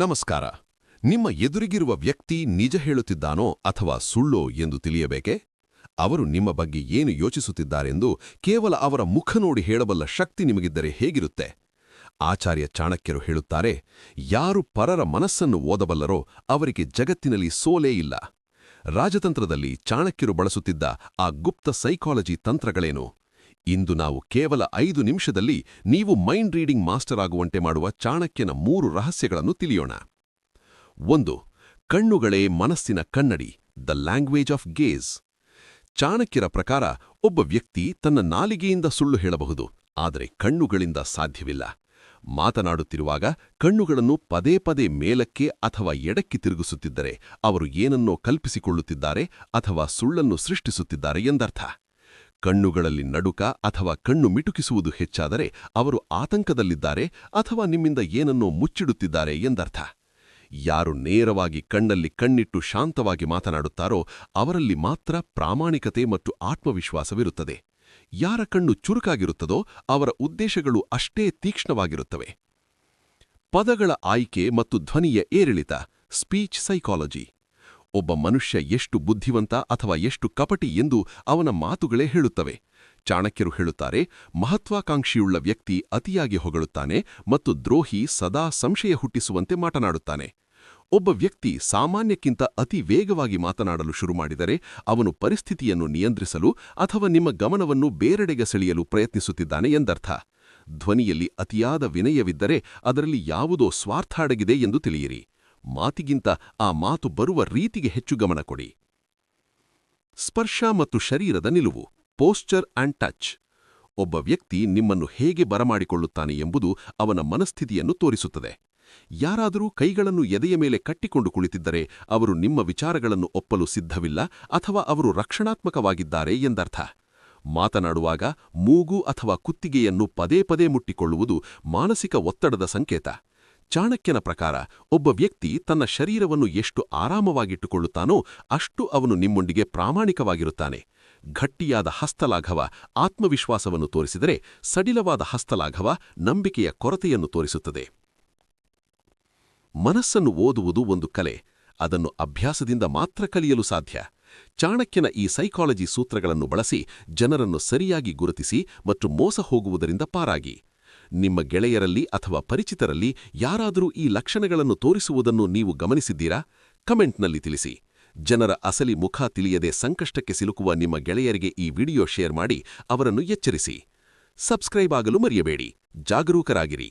ನಮಸ್ಕಾರ. ನಿಮ್ಮ ಎದುರಿಗಿರುವ ವ್ಯಕ್ತಿ ನಿಜ ಹೇಳುತ್ತಿದ್ದಾನೋ ಅಥವಾ ಸುಳ್ಳೋ ಎಂದು ತಿಳಿಯಬೇಕೆ? ಅವರು ನಿಮ್ಮ ಬಗ್ಗೆ ಏನು ಯೋಚಿಸುತ್ತಿದ್ದಾರೆಂದು ಕೇವಲ ಅವರ ಮುಖ ನೋಡಿ ಹೇಳಬಲ್ಲ ಶಕ್ತಿ ನಿಮಗಿದ್ದರೆ ಹೇಗಿರುತ್ತೆ? ಆಚಾರ್ಯ ಚಾಣಕ್ಯರು ಹೇಳುತ್ತಾರೆ, ಯಾರು ಪರರ ಮನಸ್ಸನ್ನು ಓದಬಲ್ಲರೋ ಅವರಿಗೆ ಜಗತ್ತಿನಲ್ಲಿ ಸೋಲೇ ಇಲ್ಲ. ರಾಜತಂತ್ರದಲ್ಲಿ ಚಾಣಕ್ಯರು ಬಳಸುತ್ತಿದ್ದ ಆ ಗುಪ್ತ ಸೈಕಾಲಜಿ ತಂತ್ರಗಳೇನು? ಇಂದು ನಾವು ಕೇವಲ 5 ನಿಮಿಷದಲ್ಲಿ ನೀವು ಮೈಂಡ್ ರೀಡಿಂಗ್ ಮಾಸ್ಟರ್ ಆಗುವಂತೆ ಮಾಡುವ ಚಾಣಕ್ಯನ 3 ರಹಸ್ಯಗಳನ್ನು ತಿಳಿಯೋಣ. 1. ಕಣ್ಣುಗಳೇ ಮನಸ್ಸಿನ ಕನ್ನಡಿ, ದ ಲ್ಯಾಂಗ್ವೇಜ್ ಆಫ್ ಗೇಜ್. ಚಾಣಕ್ಯರ ಪ್ರಕಾರ ಒಬ್ಬ ವ್ಯಕ್ತಿ ತನ್ನ ನಾಲಿಗೆಯಿಂದ ಸುಳ್ಳು ಹೇಳಬಹುದು, ಆದರೆ ಕಣ್ಣುಗಳಿಂದ ಸಾಧ್ಯವಿಲ್ಲ. ಮಾತನಾಡುತ್ತಿರುವಾಗ ಕಣ್ಣುಗಳನ್ನು ಪದೇ ಪದೇ ಮೇಲಕ್ಕೆ ಅಥವಾ ಎಡಕ್ಕೆ ತಿರುಗಿಸುತ್ತಿದ್ದರೆ ಅವರು ಏನನ್ನೋ ಕಲ್ಪಿಸಿಕೊಳ್ಳುತ್ತಿದ್ದಾರೆ ಅಥವಾ ಸುಳ್ಳನ್ನು ಸೃಷ್ಟಿಸುತ್ತಿದ್ದಾರೆ ಎಂದರ್ಥ. ಕಣ್ಣುಗಳಲ್ಲಿ ನಡುಕ ಅಥವಾ ಕಣ್ಣು ಮಿಟುಕಿಸುವುದು ಹೆಚ್ಚಾದರೆ ಅವರು ಆತಂಕದಲ್ಲಿದ್ದಾರೆ ಅಥವಾ ನಿಮ್ಮಿಂದ ಏನನ್ನೋ ಮುಚ್ಚಿಡುತ್ತಿದ್ದಾರೆ ಎಂದರ್ಥ. ಯಾರು ನೇರವಾಗಿ ಕಣ್ಣಲ್ಲಿ ಕಣ್ಣಿಟ್ಟು ಶಾಂತವಾಗಿ ಮಾತನಾಡುತ್ತಾರೋ ಅವರಲ್ಲಿ ಮಾತ್ರ ಪ್ರಾಮಾಣಿಕತೆ ಮತ್ತು ಆತ್ಮವಿಶ್ವಾಸವಿರುತ್ತದೆ. ಯಾರ ಕಣ್ಣು ಚುರುಕಾಗಿರುತ್ತದೋ ಅವರ ಉದ್ದೇಶಗಳು ಅಷ್ಟೇ ತೀಕ್ಷ್ಣವಾಗಿರುತ್ತವೆ. ಪದಗಳ ಆಯ್ಕೆ ಮತ್ತು ಧ್ವನಿಯ ಏರಿಳಿತ, ಸ್ಪೀಚ್ ಸೈಕಾಲಜಿ. ಒಬ್ಬ ಮನುಷ್ಯ ಎಷ್ಟು ಬುದ್ಧಿವಂತ ಅಥವಾ ಎಷ್ಟು ಕಪಟಿ ಎಂದು ಅವನ ಮಾತುಗಳೇ ಹೇಳುತ್ತವೆ. ಚಾಣಕ್ಯರು ಹೇಳುತ್ತಾರೆ, ಮಹತ್ವಾಕಾಂಕ್ಷಿಯುಳ್ಳ ವ್ಯಕ್ತಿ ಅತಿಯಾಗಿ ಹೊಗಳುತ್ತಾನೆ ಮತ್ತು ದ್ರೋಹಿ ಸದಾ ಸಂಶಯ ಹುಟ್ಟಿಸುವಂತೆ ಮಾತನಾಡುತ್ತಾನೆ. ಒಬ್ಬ ವ್ಯಕ್ತಿ ಸಾಮಾನ್ಯಕ್ಕಿಂತ ಅತಿ ವೇಗವಾಗಿ ಮಾತನಾಡಲು ಶುರುಮಾಡಿದರೆ ಅವನು ಪರಿಸ್ಥಿತಿಯನ್ನು ನಿಯಂತ್ರಿಸಲು ಅಥವಾ ನಿಮ್ಮ ಗಮನವನ್ನು ಬೇರೆಡೆಗೆ ಸೆಳೆಯಲು ಪ್ರಯತ್ನಿಸುತ್ತಿದ್ದಾನೆ ಎಂದರ್ಥ. ಧ್ವನಿಯಲ್ಲಿ ಅತಿಯಾದ ವಿನಯವಿದ್ದರೆ ಅದರಲ್ಲಿ ಯಾವುದೋ ಸ್ವಾರ್ಥ ಅಡಗಿದೆ ಎಂದು ತಿಳಿಯಿರಿ. ಮಾತಿಗಿಂತ ಆ ಮಾತು ಬರುವ ರೀತಿಗೆ ಹೆಚ್ಚು ಗಮನ ಕೊಡಿ. ಸ್ಪರ್ಶ ಮತ್ತು ಶರೀರದ ನಿಲುವು, ಪೋಸ್ಚರ್ ಆ್ಯಂಡ್ ಟಚ್. ಒಬ್ಬ ವ್ಯಕ್ತಿ ನಿಮ್ಮನ್ನು ಹೇಗೆ ಬರಮಾಡಿಕೊಳ್ಳುತ್ತಾನೆ ಎಂಬುದು ಅವನ ಮನಸ್ಥಿತಿಯನ್ನು ತೋರಿಸುತ್ತದೆ. ಯಾರಾದರೂ ಕೈಗಳನ್ನು ಎದೆಯ ಮೇಲೆ ಕಟ್ಟಿಕೊಂಡು ಕುಳಿತಿದ್ದರೆ ಅವರು ನಿಮ್ಮ ವಿಚಾರಗಳನ್ನು ಒಪ್ಪಲು ಸಿದ್ಧವಿಲ್ಲ ಅಥವಾ ಅವರು ರಕ್ಷಣಾತ್ಮಕವಾಗಿದ್ದಾರೆ ಎಂದರ್ಥ. ಮಾತನಾಡುವಾಗ ಮೂಗು ಅಥವಾ ಕುತ್ತಿಗೆಯನ್ನು ಪದೇ ಪದೇ ಮುಟ್ಟಿಕೊಳ್ಳುವುದು ಮಾನಸಿಕ ಒತ್ತಡದ ಸಂಕೇತ. ಚಾಣಕ್ಯನ ಪ್ರಕಾರ ಒಬ್ಬ ವ್ಯಕ್ತಿ ತನ್ನ ಶರೀರವನ್ನು ಎಷ್ಟು ಆರಾಮವಾಗಿಟ್ಟುಕೊಳ್ಳುತ್ತಾನೋ ಅಷ್ಟು ಅವನು ನಿಮ್ಮೊಂದಿಗೆ ಪ್ರಾಮಾಣಿಕವಾಗಿರುತ್ತಾನೆ. ಗಟ್ಟಿಯಾದ ಹಸ್ತಲಾಘವ ಆತ್ಮವಿಶ್ವಾಸವನ್ನು ತೋರಿಸಿದರೆ, ಸಡಿಲವಾದ ಹಸ್ತಲಾಘವ ನಂಬಿಕೆಯ ಕೊರತೆಯನ್ನು ತೋರಿಸುತ್ತದೆ. ಮನಸ್ಸನ್ನು ಓದುವುದು ಒಂದು ಕಲೆ. ಅದನ್ನು ಅಭ್ಯಾಸದಿಂದ ಮಾತ್ರ ಕಲಿಯಲು ಸಾಧ್ಯ. ಚಾಣಕ್ಯನ ಈ ಸೈಕಾಲಜಿ ಸೂತ್ರಗಳನ್ನು ಬಳಸಿ ಜನರನ್ನು ಸರಿಯಾಗಿ ಗುರುತಿಸಿ ಮತ್ತು ಮೋಸ ಹೋಗುವುದರಿಂದ ಪಾರಾಗಿ. ನಿಮ್ಮ ಗೆಳೆಯರಲ್ಲಿ ಅಥವಾ ಪರಿಚಿತರಲ್ಲಿ ಯಾರಾದರೂ ಈ ಲಕ್ಷಣಗಳನ್ನು ತೋರಿಸುವುದನ್ನು ನೀವು ಗಮನಿಸಿದ್ದೀರಾ? ಕಮೆಂಟ್ನಲ್ಲಿ ತಿಳಿಸಿ. ಜನರ ಅಸಲಿ ಮುಖ ತಿಳಿಯದೆ ಸಂಕಷ್ಟಕ್ಕೆ ಸಿಲುಕುವ ನಿಮ್ಮ ಗೆಳೆಯರಿಗೆ ಈ ವಿಡಿಯೋ ಶೇರ್ ಮಾಡಿ ಅವರನ್ನು ಎಚ್ಚರಿಸಿ. ಸಬ್ಸ್ಕ್ರೈಬ್ ಆಗಲು ಮರೆಯಬೇಡಿ. ಜಾಗರೂಕರಾಗಿರಿ.